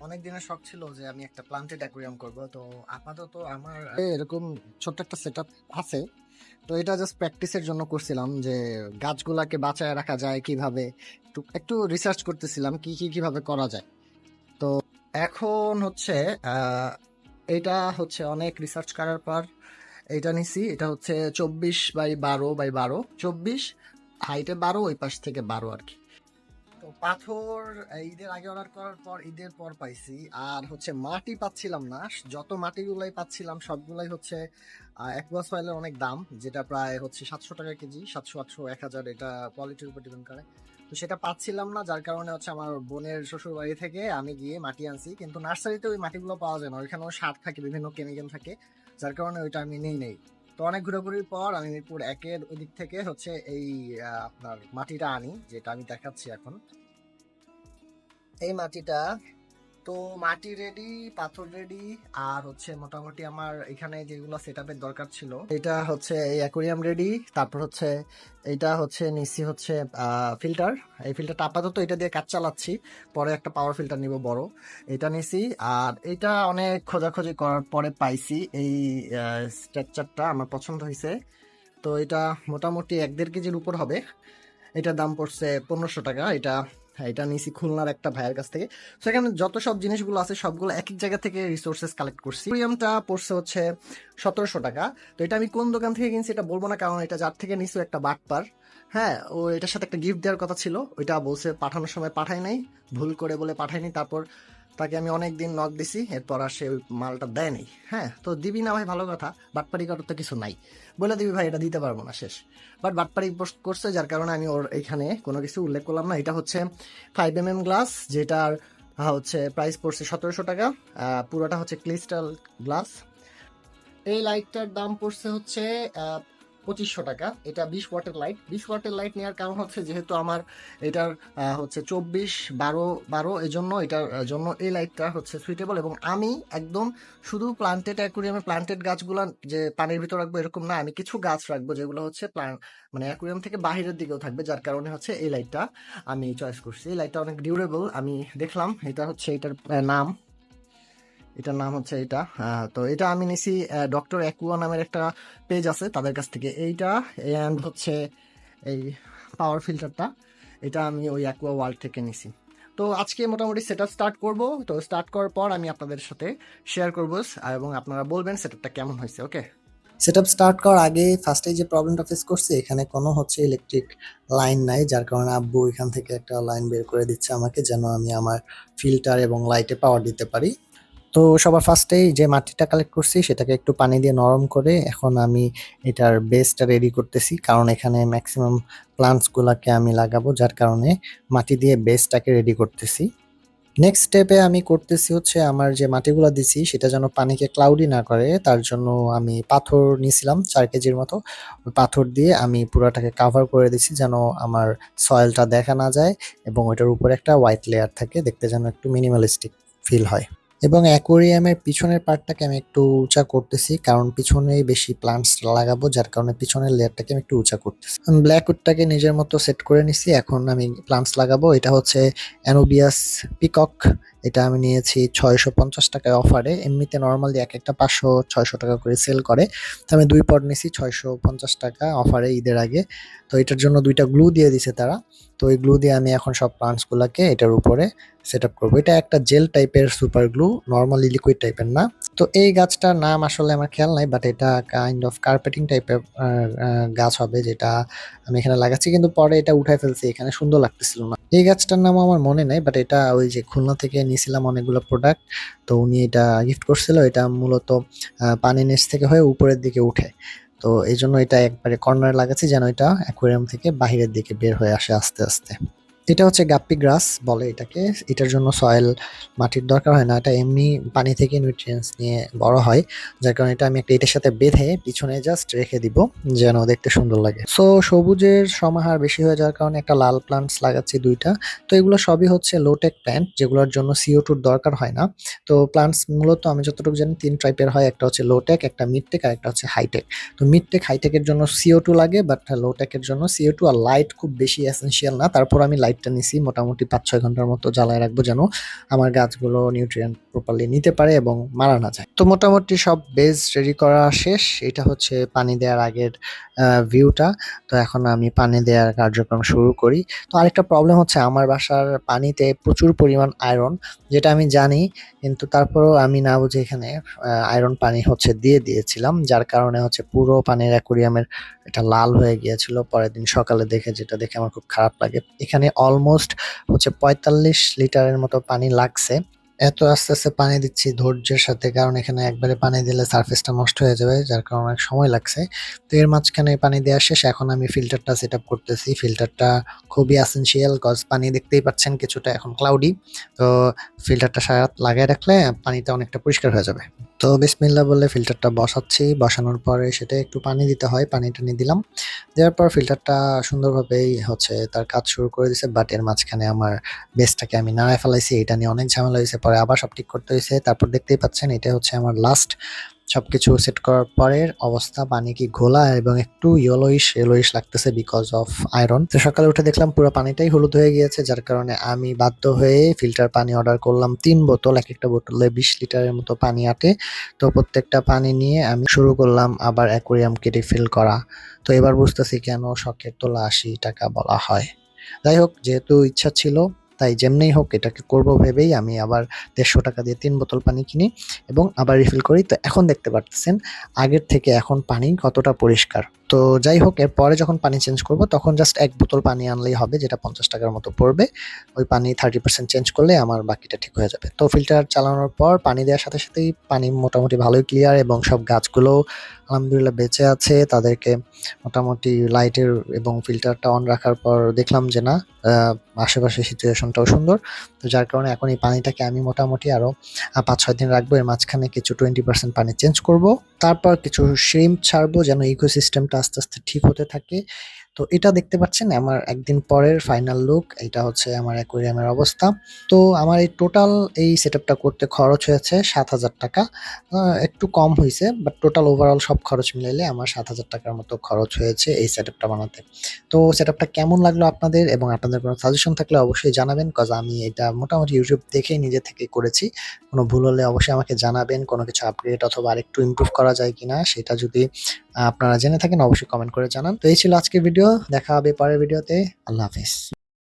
অনেক দিনের শখ ছিল যে আমি একটা প্লান্টেড অ্যাকুয়ারিয়াম করব। তো আপাতত আমার এরকম ছোট্ট একটা সেটআপ আছে। তো এটা জাস্ট প্র্যাকটিসের জন্য করছিলাম যে গাছগুলাকে বাঁচায় রাখা যায় কিভাবে, একটু একটু রিসার্চ করতেছিলাম কিভাবে করা যায়। তো এখন হচ্ছে আহ এটা হচ্ছে অনেক রিসার্চ করার পর এটা নিছি। এটা হচ্ছে 24x12x12, 24 হাইটে 12, ওই পাশ থেকে 12 আর কি। তো পাথর ঈদের আগে অর্ডার করার পর ঈদের পর পাইছি। আর হচ্ছে মাটি পাচ্ছিলাম না, যত মাটিগুলাই পাচ্ছিলাম সবগুলাই হচ্ছে অ্যাকুয়াস সয়েলের অনেক দাম, যেটা প্রায় হচ্ছে 700 টাকা কেজি, 700, 800, 1000, এটা কোয়ালিটির উপর ডিপেন্ড করে। তো সেটা পাচ্ছিলাম না, যার কারণে হচ্ছে আমার বোনের শ্বশুর বাড়ি থেকে আমি গিয়ে মাটি আনছি। কিন্তু নার্সারিতে ওই মাটিগুলো পাওয়া যায় না, ওইখানেও সার থাকে, বিভিন্ন কেমিক্যাল থাকে, যার কারণে ওইটা আমি নেই। তো অনেক ঘোরাঘুরির পর আমি মিরপুর একের ওই দিক থেকে হচ্ছে এই আপনার মাটিটা আনি, যেটা আমি দেখাচ্ছি এখন। এই মাটিটা, তো মাটি রেডি, পাথর রেডি, আর হচ্ছে মোটামুটি আমার এখানে যেগুলো সেটআপের দরকার ছিল, এটা হচ্ছে এই অ্যাকুয়ারিয়াম রেডি। তারপর হচ্ছে এইটা হচ্ছে নিচি হচ্ছে ফিল্টার। এই ফিল্টারটা আপাতত এটা দিয়ে কাজ চালাচ্ছি, পরে একটা পাওয়ার ফিল্টার নিব বড়, এটা নিছি। আর এটা অনেক খোঁজাখুঁজি করার পরে পাইছি, এই স্ট্রাকচারটা আমার পছন্দ হয়েছে। তো এটা মোটামুটি 1-1.5 কেজির উপর হবে। এটার দাম পড়ছে 1500 টাকা। এটা, হ্যাঁ, এটা নিয়েছি খুলনার একটা ভাইয়ের কাছ থেকে। সেখানে যত সব জিনিসগুলো আছে সবগুলো এক এক জায়গা থেকে রিসোর্সেস কালেক্ট করছি। প্রিমিয়ামটা পড়ছে হচ্ছে 1700 টাকা। তো এটা আমি কোন দোকান থেকে কিনছি এটা বলবো না, কারণ এটা যার থেকে নিছি একটা বাটপার। হ্যাঁ, ও এটার সাথে একটা গিফট দেওয়ার কথা ছিল, ওইটা বলছে পাঠানোর সময় পাঠাই নাই, ভুল করে বলে পাঠাইনি। তারপর তাকে আমি অনেক দিন নক দিছি, এরপর আর সে ওই মালটা দেয় নাই। হ্যাঁ, তো দিবি না ভাই, ভালো কথা, বাটপারি করার তো কিছু নাই, বলে দিবি ভাই এটা দিতে পারবো না, শেষ। বাট বাটপারি পোস্ট করছে, যার কারণে আমি ওর এখানে কোনো কিছু উল্লেখ করলাম না। এটা হচ্ছে 5 mm গ্লাস, যেটার হচ্ছে প্রাইস পড়ছে 1700 টাকা। পুরোটা হচ্ছে ক্রিস্টাল গ্লাস। এই লাইটটার দাম পড়ছে হচ্ছে 2500 টাকা। এটা 20 ওয়াটের লাইট। 20 ওয়াটের লাইট নেওয়ার কারণ হচ্ছে যেহেতু আমার এটার হচ্ছে 24-12-12, এই জন্য এটার জন্য এই লাইটটা হচ্ছে সুইটেবল। এবং আমি একদম শুধু প্লান্টেড অ্যাকুরিয়ামে প্লান্টেড গাছগুলো যে পানির ভিতর রাখবো এরকম না, আমি কিছু গাছ রাখবো যেগুলো হচ্ছে মানে অ্যাকুরিয়াম থেকে বাহিরের দিকেও থাকবে, যার কারণে হচ্ছে এই লাইটটা আমি চয়েস করছি। এই লাইটটা অনেক ডিউরেবল, আমি দেখলাম। এটা হচ্ছে এটার নাম, এটার নাম হচ্ছে এটা। তো এটা আমি নিছি ডক্টর অ্যাকুয়া নামের একটা পেজ আছে তাদের কাছ থেকে। এইটা অ্যান্ড হচ্ছে এই পাওয়ার ফিল্টারটা, এটা আমি ওই অ্যাকুয়া ওয়ার্ল্ড থেকে নিছি। তো আজকে মোটামুটি সেটআপ স্টার্ট করব। তো স্টার্ট করার পর আমি আপনাদের সাথে শেয়ার করবো, এবং আপনারা বলবেন সেটআপটা কেমন হয়েছে। ওকে, সেটআপ স্টার্ট করার আগে ফার্স্টে যে প্রবলেমটা ফেস করছি, এখানে কোনো হচ্ছে ইলেকট্রিক লাইন নাই, যার কারণে আব্বু এখান থেকে একটা লাইন বের করে দিচ্ছে আমাকে, যেন আমি আমার ফিল্টার এবং লাইটে পাওয়ার দিতে পারি। তো সবার ফার্স্টেই যে মাটিটা কালেক্ট করছি সেটাকে একটু পানি দিয়ে নরম করে এখন আমি এটার বেসটা রেডি করতেছি, কারণ এখানে ম্যাক্সিমাম প্লান্টস গুলাকে আমি লাগাবো, যার কারণে মাটি দিয়ে বেসটাকে রেডি করতেছি। নেক্সট স্টেপে আমি করতেছি হচ্ছে আমার যে মাটিগুলো দিছি সেটা যেন পানিকে ক্লাউডি না করে, তার জন্য আমি পাথর নিয়েছিলাম 4 কেজির মতো। ওই পাথর দিয়ে আমি পুরাটাকে কাভার করে দিছি, যেন আমার সয়েলটা দেখা না যায় এবং ওইটার উপরে একটা হোয়াইট লেয়ার থাকে, দেখতে যেন একটু মিনিমালিস্টিক ফিল হয়। এবং অ্যাকোয়ারিয়ামের পিছনের পার্টটাকে আমি একটু উঁচা করতেছি, কারণ পিছনেই বেশি প্লান্টস লাগাবো, যার কারণে পিছনের লেয়ারটাকে আমি একটু উঁচা করতেছি। ব্ল্যাক উডটাকে নিজের মতো সেট করে নিছি, এখন আমি প্লান্টস লাগাবো। এটা হচ্ছে অ্যানোবিয়াস পিকক। এটা আমি নিয়েছি 650 টাকায় অফারে, এমনিতে নর্মালি এক একটা 500-600 টাকা করে সেল করে। তো আমি 2 পট নিছি 650 টাকা অফারে ঈদের আগে। তো এটার জন্য 2টা গ্লু দিয়ে দিছে তারা। তো ওই গ্লু দিয়ে আমি এখন সব প্লান্টস গুলাকে এটার উপরে সেট আপ করবো। এটা একটা জেল টাইপের সুপার গ্লু, নর্মালি লিকুইড টাইপের না। তো এই গাছটার নাম আসলে আমার খেয়াল নাই, বাট এটা কাইন্ড অফ কার্পেটিং টাইপের গাছ হবে, যেটা আমি এখানে লাগাচ্ছি, কিন্তু পরে এটা উঠাই ফেলছি, এখানে সুন্দর লাগতেছিল না। এই গাছটার নাম আমার মনে নাই, বাট এটা ওই যে খুলনা থেকে নিয়েছিলাম অনেকগুলো প্রোডাক্ট, তো উনি এটা গিফট করছিল। এটা মূলত পানির নিচ থেকে হয়ে উপরের দিকে উঠে, তো এই জন্য এটা একবারে কর্নারে লাগাচ্ছি, যেন এটা অ্যাকুয়ারিয়াম থেকে বাহিরের দিকে বের হয়ে আসে আস্তে আস্তে। এটা হচ্ছে গাপ্পি গ্রাস বলে এটাকে। এটার জন্য সয়েল মাটির দরকার হয় না, এটা এমনি পানি থেকে নিউট্রিয়েন্টস নিয়ে বড় হয়, যার কারণে এটা আমি একটা এটার সাথে বেঁধে পিছনে জাস্ট রেখে দিব, যেন দেখতে সুন্দর লাগে। সো সবুজের সমাহার বেশি হয়ে যাওয়ার কারণে একটা লাল প্লান্টস লাগাচ্ছি 2টা। তো এগুলো সবই হচ্ছে লোটেক প্ল্যান্ট, যেগুলোর জন্য CO2 দরকার হয় না। তো প্লান্টস মূলত আমি যতটুকু জানি 3 টাইপের হয়, একটা হচ্ছে লোটেক, একটা মিডটেক, আর একটা হচ্ছে হাইটেক। তো হাইটেকের জন্য CO2 লাগে, বাট লোটেকের জন্য CO2 আর লাইট খুব বেশি এসেনশিয়াল না, তারপর আমি লাইট লাইটটা নিছি মোটামুটি 5-6 ঘন্টার মতো জ্বালায় রাখবো যেন আমার গাছগুলো নিউট্রিয়েন্ট প্রপারলি নিতে পারে এবং মারা না যায়। তো মোটামুটি সব বেজ রেডি করা শেষ। এটা হচ্ছে পানি দেওয়ার আগের ভিউটা। তো এখন আমি পানি দেওয়ার কার্যক্রম শুরু করি। তো আরেকটা প্রবলেম হচ্ছে আমার বাসার পানিতে প্রচুর পরিমাণ আয়রন, যেটা আমি জানি, কিন্তু তারপরেও আমি না বুঝে এখানে আয়রন পানি হচ্ছে দিয়ে দিয়েছিলাম, যার কারণে হচ্ছে পুরো পানির অ্যাকুরিয়ামের এটা লাল হয়ে গিয়েছিল পরের দিন সকালে দেখে, যেটা দেখে আমার খুব খারাপ লাগে। এখানে অলমোস্ট হচ্ছে 45 লিটারের মতো পানি লাগছে। এত আস্তে আস্তে পানি দিচ্ছি ধৈর্যের সাথে, কারণ এখানে একবারে পানি দিলে সারফেসটা নষ্ট হয়ে যাবে, যার কারণে অনেক সময় লাগছে। তো এর মাঝখানে পানি দেওয়া শেষ, এখন আমি ফিল্টারটা সেট আপ করতেছি। ফিল্টারটা খুবই এসেনশিয়াল, কজ পানি দেখতেই পাচ্ছেন কিছুটা এখন ক্লাউডি। তো ফিল্টারটা সারা রাত লাগায় রাখলে পানিটা অনেকটা পরিষ্কার হয়ে যাবে। তো বিসমিল্লাহ বলে ফিল্টারটা বসাচ্ছি, বসানোর পরে সেটা একটু পানি দিতে হয়, পানি টানি দিলাম। দেওয়ার পর ফিল্টারটা সুন্দরভাবেই হচ্ছে তার কাজ শুরু করে দিছে, বাট এর মাঝখানে আমার বেসটাকে আমি নাড়ায় ফেলাইছি, এটা নিয়ে অনেক ঝামেলা হয়েছে, পরে আবার সব ঠিক করতে হয়েছে। তারপর দেখতেই পাচ্ছেন এটা হচ্ছে আমার লাস্ট। সবকিছু সেট করার পরের অবস্থা, পানি কি ঘোলা এবং একটু ইয়েলোইশ লাগতেছে বিকজ অফ আয়রন। তো সকালে উঠে দেখলাম পুরো পানিটাই হলুদ হয়ে গিয়েছে, যার কারণে আমি বাধ্য হয়ে ফিল্টার পানি অর্ডার করলাম 3 বোতল, এক একটা বোতলে 20 লিটারের মতো পানি আটে। তো প্রত্যেকটা পানি নিয়ে আমি শুরু করলাম আবার অ্যাকুরিয়ামকে রিফিল করা। তো এবার বুঝতেছি কেন শখের তোলা 80 টাকা বলা হয়। যাই হোক, যেহেতু ইচ্ছা ছিল তাই যেমনিই হোক এটাকে করব ভেবেই আমি আবার 150 টাকা দিয়ে 3 বোতল পানি কিনি এবং আবার রিফিল করি। তো এখন দেখতে পারতেছেন আগের থেকে এখন পানি কতটা পরিষ্কার। তো যাই হোক, এরপরে যখন পানি চেঞ্জ করব তখন জাস্ট 1 বোতল পানি আনলেই হবে, যেটা 50 টাকার মতো পড়বে। ওই পানি 30% চেঞ্জ করলে আমার বাকিটা ঠিক হয়ে যাবে। তো ফিল্টার চালানোর পর পানি দেওয়ার সাথে সাথেই পানি মোটামুটি ভালোই ক্লিয়ার এবং সব গাছগুলো আলহামদুলিল্লাহ বেঁচে আছে। তাদেরকে মোটামুটি লাইটের এবং ফিল্টারটা অন রাখার পর দেখলাম যে না, আশেপাশের সিচুয়েশনটাও সুন্দর। তো যার কারণে এখন এই পানিটাকে আমি মোটামুটি আরো 5-6 দিন রাখবো। এর মাঝখানে কিছু 20% পানি চেঞ্জ করব। তারপর কিছু শ্রিম্প ছাড়বো যেন ইকোসিস্টেমটা আস্তে আস্তে ঠিক হতে থাকে। তো এটা দেখতে পাচ্ছেন আমার একদিন পরের ফাইনাল লুক। এটা হচ্ছে আমার অ্যাকুরিয়ামের অবস্থা। তো আমার এই টোটাল এই সেটআপটা করতে খরচ হয়েছে 7,000 টাকা। একটু কম হইছে, বাট টোটাল ওভারঅল সব খরচ মিলাইলে আমার 7,000 টাকার মতো খরচ হয়েছে এই সেটআপটা বানাতে। তো সেটআপটা কেমন লাগলো আপনাদের, এবং আপনাদের কোনো সাজেশন থাকলে অবশ্যই জানাবেন, কজ আমি এটা মোটামুটি ইউটিউব দেখেই নিজে থেকে করেছি। কোনো ভুল হলে অবশ্যই আমাকে জানাবেন, কোনো কিছু আপগ্রেড অথবা আরেকটু ইমপ্রুভ করা যায় কিনা সেটা যদি আপনারা জেনে থাকেন অবশ্যই কমেন্ট করে জানান। তো এই ছিল আজকের ভিডিও, দেখা হবে পরের ভিডিওতে। আল্লাহ হাফেজ।